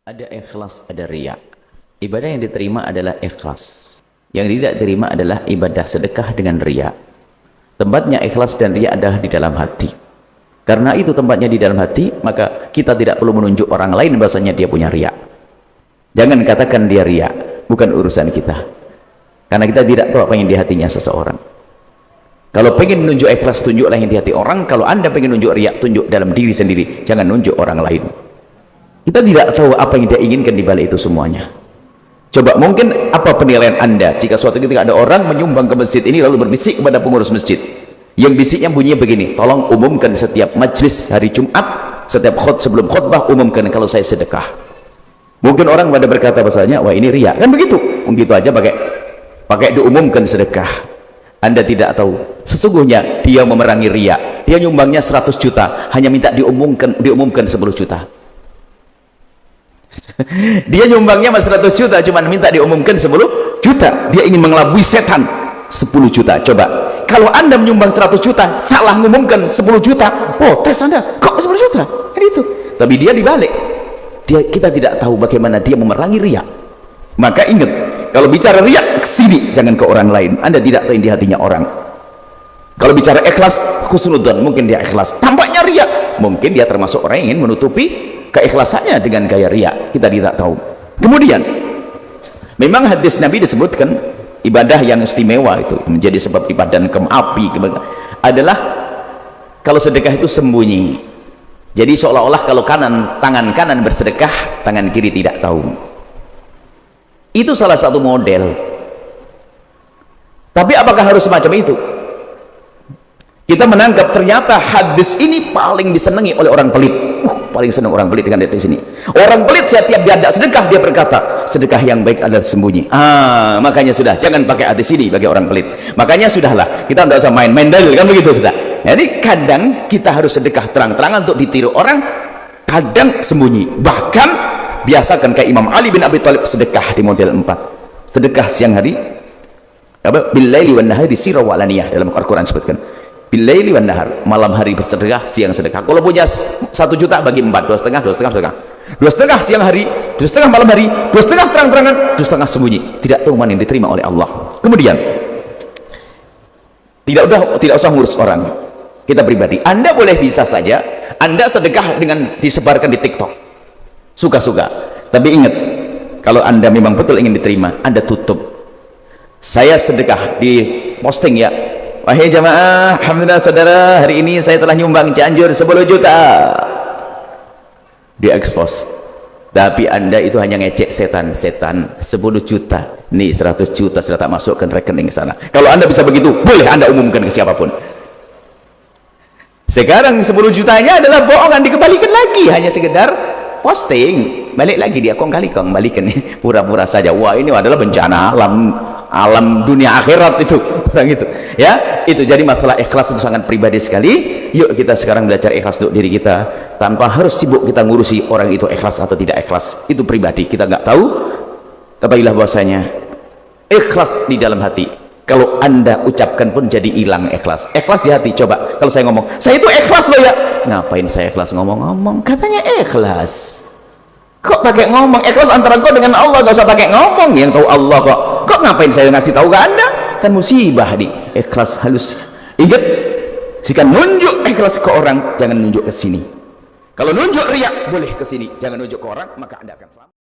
Ada ikhlas, ada riya. Ibadah yang diterima adalah ikhlas. Yang tidak diterima adalah ibadah sedekah dengan riya. Tempatnya ikhlas dan riya adalah di dalam hati. Karena itu tempatnya di dalam hati, maka kita tidak perlu menunjuk orang lain bahasanya dia punya riya. Jangan katakan dia riya, bukan urusan kita. Karena kita tidak tahu apa yang di hatinya seseorang. Kalau pengen menunjuk ikhlas, tunjuklah yang di hati orang. Kalau Anda pengen menunjuk riya, tunjuk dalam diri sendiri. Jangan menunjuk orang lain. Kita tidak tahu apa yang dia inginkan di balik itu semuanya. Coba mungkin apa penilaian Anda jika suatu ketika ada orang menyumbang ke masjid ini lalu berbisik kepada pengurus masjid. Yang bisiknya bunyinya begini, tolong umumkan setiap majlis hari Jumat, setiap sebelum khutbah umumkan kalau saya sedekah. Mungkin orang pada berkata bahasanya, wah ini riya, kan begitu. Begitu aja pakai diumumkan sedekah. Anda tidak tahu sesungguhnya dia memerangi riya. Dia nyumbangnya 100 juta, hanya minta diumumkan 10 juta. Dia nyumbangnya mas 100 juta, cuma minta diumumkan 10 juta. Dia ingin mengelabui setan 10 juta. Coba kalau Anda menyumbang 100 juta, salah ngumumkan 10 juta, oh tes Anda kok 10 juta kan itu. Tapi dia dibalik, kita tidak tahu bagaimana dia memerangi riya. Maka ingat, kalau bicara riya kesini, jangan ke orang lain. Anda tidak tahu yang di hatinya orang. Kalau bicara ikhlas, khusnudzan, mungkin dia ikhlas, tampaknya riya, mungkin dia termasuk orang yang ingin menutupi keikhlasannya dengan gaya riya. Kita tidak tahu. Kemudian memang hadis Nabi disebutkan ibadah yang istimewa itu menjadi sebab dipadankan api adalah kalau sedekah itu sembunyi. Jadi seolah-olah kalau tangan kanan bersedekah, tangan kiri tidak tahu. Itu salah satu model. Tapi apakah harus semacam itu? Kita menangkap ternyata hadis ini paling disenangi oleh orang pelit. Paling senang orang pelit dengan hadis ini. Orang pelit setiap diajak sedekah dia berkata, sedekah yang baik adalah sembunyi. Makanya sudah, jangan pakai hadis ini bagi orang pelit. Makanya sudahlah, kita tidak usah main-main dalil, kan begitu sudah. Jadi kadang kita harus sedekah terang-terangan untuk ditiru orang, kadang sembunyi. Bahkan biasakan kayak Imam Ali bin Abi Thalib sedekah di model 4. Sedekah siang hari, bil-laili wan nahari sirra wa alaniyah, dalam Al-Qur'an sebutkan. Bil-laili wan nahar, malam hari bersedekah, siang sedekah. Kalau punya 1 juta bagi 4, 2,5 sedekah. 2,5 siang hari, 2,5 malam hari, 2,5 terang-terangan, 2,5 sembunyi. Tidak tahu mana yang diterima oleh Allah. Kemudian tidak usah ngurus orang. Kita pribadi, Anda boleh bisa saja Anda sedekah dengan disebarkan di TikTok, suka-suka. Tapi ingat, kalau Anda memang betul ingin diterima, Anda tutup. Saya sedekah di posting ya, wahai jamaah, alhamdulillah saudara, hari ini saya telah nyumbang Cianjur 10 juta. Diekspos. Tapi Anda itu hanya ngecek setan 10 juta. Nih 100 juta sudah tak masukkan rekening ke sana. Kalau Anda bisa begitu, boleh Anda umumkan ke siapapun. Sekarang 10 jutanya adalah bohongan, dikembalikan lagi, hanya sekedar posting, balik lagi dia kong kali kong balikan, pura-pura saja. Wah ini adalah bencana alam dunia akhirat itu orang itu ya. Itu jadi masalah ikhlas itu sangat pribadi sekali. Yuk kita sekarang belajar ikhlas untuk diri kita, tanpa harus sibuk kita ngurusi orang itu ikhlas atau tidak ikhlas. Itu pribadi, kita nggak tahu. Ketahuilah bahwasanya ikhlas di dalam hati. Kalau Anda ucapkan pun jadi hilang ikhlas. Ikhlas di hati. Coba kalau saya ngomong, saya itu ikhlas loh ya, ngapain saya ikhlas ngomong-ngomong, katanya ikhlas. Kok pakai ngomong? Ikhlas antara kau dengan Allah, gak usah pakai ngomong. Yang tahu Allah kok ngapain saya ngasih tahu ke Anda? Kan musibah di ikhlas halus. Ingat, jika nunjuk ikhlas ke orang, jangan nunjuk ke sini. Kalau nunjuk riya boleh ke sini, jangan nunjuk ke orang, maka Anda akan selamat.